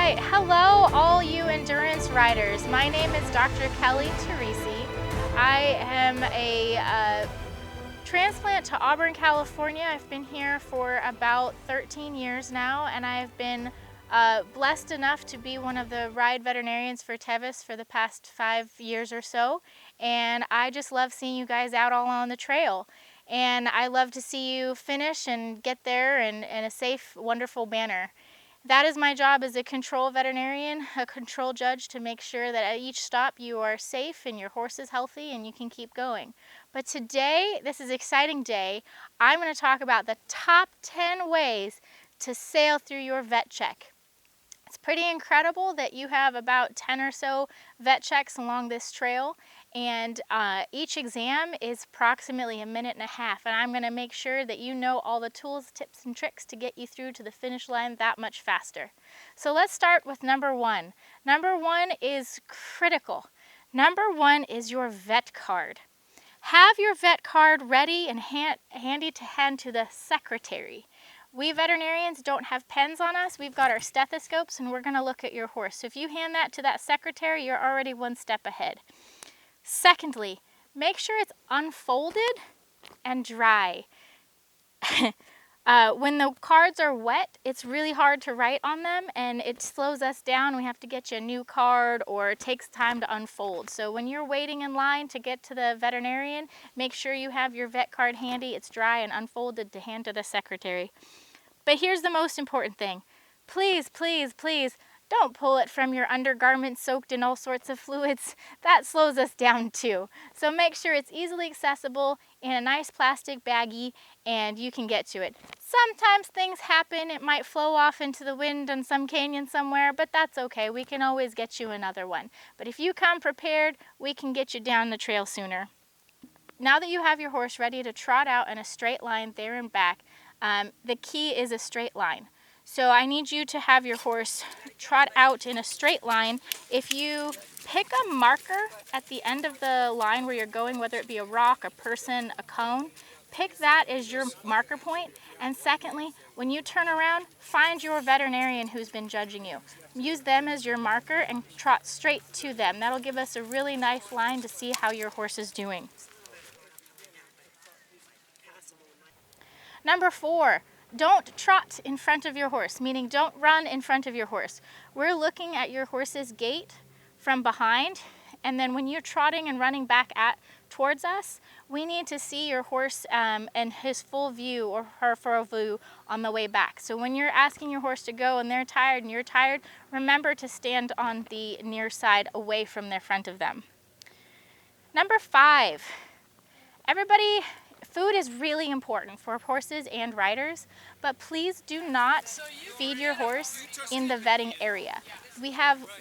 right, hello all you endurance riders. My name is Dr. Kelly Torrisi. I am a transplant to Auburn, California. I've been here for about 13 years now, and I've been blessed enough to be one of the ride veterinarians for Tevis for the past 5 years or so. And I just love seeing you guys out all on the trail. And I love to see you finish and get there in a safe, wonderful manner. That is my job as a control veterinarian, a control judge, to make sure that at each stop you are safe and your horse is healthy and you can keep going. But today, this is an exciting day. I'm going to talk about the top 10 ways to sail through your vet check. It's pretty incredible that you have about 10 or so vet checks along this trail, and each exam is approximately 1.5 minutes, and I'm going to make sure that you know all the tools, tips, and tricks to get you through to the finish line that much faster. So let's start with number one. Number one is critical. Number one is your vet card. Have your vet card ready and handy to hand to the secretary. We veterinarians don't have pens on us. We've got our stethoscopes, and we're going to look at your horse. So if you hand that to that secretary, you're already one step ahead. Secondly, make sure it's unfolded and dry. When the cards are wet, it's really hard to write on them, and it slows us down. We have to get you a new card, or it takes time to unfold. So when you're waiting in line to get to the veterinarian, make sure you have your vet card handy, it's dry and unfolded to hand to the secretary. But here's the most important thing. Please, please, please, don't pull it from your undergarment soaked in all sorts of fluids. That slows us down too. So make sure it's easily accessible in a nice plastic baggie and you can get to it. Sometimes things happen. It might flow off into the wind in some canyon somewhere, but that's okay. We can always get you another one. But if you come prepared, we can get you down the trail sooner. Now that you have your horse ready to trot out in a straight line there and back, the key is a straight line. So I need you to have your horse trot out in a straight line. If you pick a marker at the end of the line where you're going, whether it be a rock, a person, a cone, pick that as your marker point. And secondly, when you turn around, find your veterinarian who's been judging you. Use them as your marker and trot straight to them. That'll give us a really nice line to see how your horse is doing. Number 4, don't trot in front of your horse, meaning don't run in front of your horse. We're looking at your horse's gait from behind, and then when you're trotting and running back towards us, we need to see your horse and his full view or her full view on the way back. So when you're asking your horse to go and they're tired and you're tired, remember to stand on the near side away from the front of them. Number 5, everybody, food is really important for horses and riders, but please do not feed your horse in the vetting area.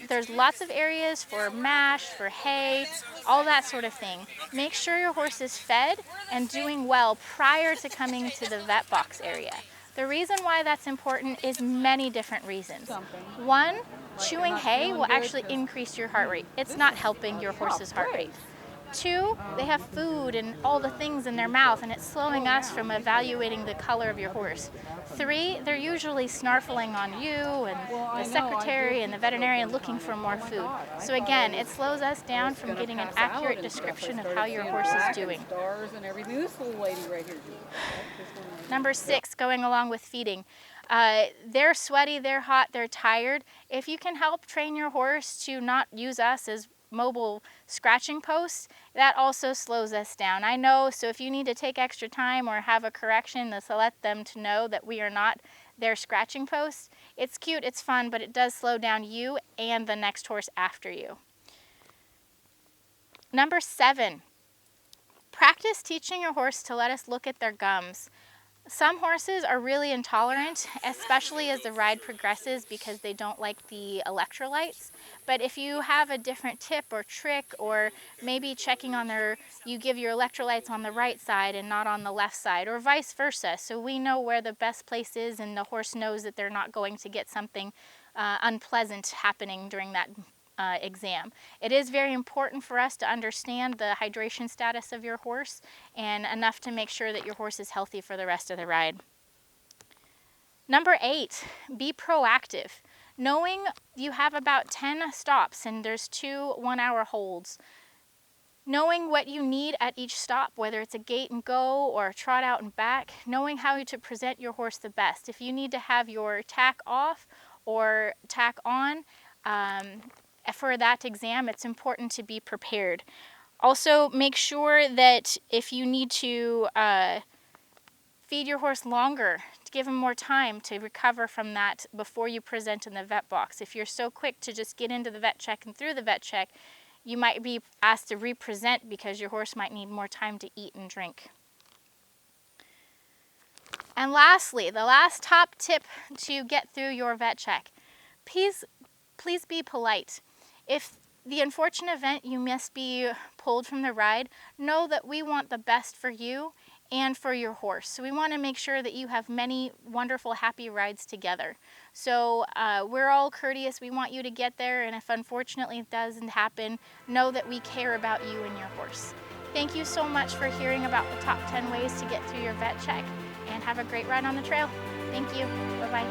There's lots of areas for mash, for hay, all that sort of thing. Make sure your horse is fed and doing well prior to coming to the vet box area. The reason why that's important is many different reasons. One, chewing hay will actually increase your heart rate. It's not helping your horse's heart rate. 2, they have food and all the things in their mouth, and it's slowing us from evaluating the color of your horse. 3, they're usually snarfling on you and the secretary and the veterinarian looking for more food. So again, it slows us down from getting an accurate description of how your horse is doing. Number 6, going along with feeding. They're sweaty, they're hot, they're tired. If you can help train your horse to not use us as mobile scratching posts, that also slows us down. I know, so if you need to take extra time or have a correction, to let them to know that we are not their scratching posts. It's cute, it's fun, but it does slow down you and the next horse after you. Number 7, practice teaching your horse to let us look at their gums. Some horses are really intolerant, especially as the ride progresses, because they don't like the electrolytes. But if you have a different tip or trick, or maybe checking on you give your electrolytes on the right side and not on the left side, or vice versa, so we know where the best place is and the horse knows that they're not going to get something unpleasant happening during that exam. It is very important for us to understand the hydration status of your horse, and enough to make sure that your horse is healthy for the rest of the ride. Number 8, be proactive. Knowing you have about 10 stops and there's 2 1-hour holds, knowing what you need at each stop, whether it's a gait and go or a trot out and back, knowing how to present your horse the best. If you need to have your tack off or tack on for that exam, it's important to be prepared. Also, make sure that if you need to feed your horse longer, to give him more time to recover from that before you present in the vet box. If you're so quick to just get into the vet check and through the vet check, you might be asked to represent because your horse might need more time to eat and drink. And lastly, the last top tip to get through your vet check, please be polite. If the unfortunate event you must be pulled from the ride, know that we want the best for you and for your horse. So we want to make sure that you have many wonderful, happy rides together. So we're all courteous. We want you to get there, and if unfortunately it doesn't happen, know that we care about you and your horse. Thank you so much for hearing about the top 10 ways to get through your vet check, and have a great ride on the trail. Thank you. Bye-bye.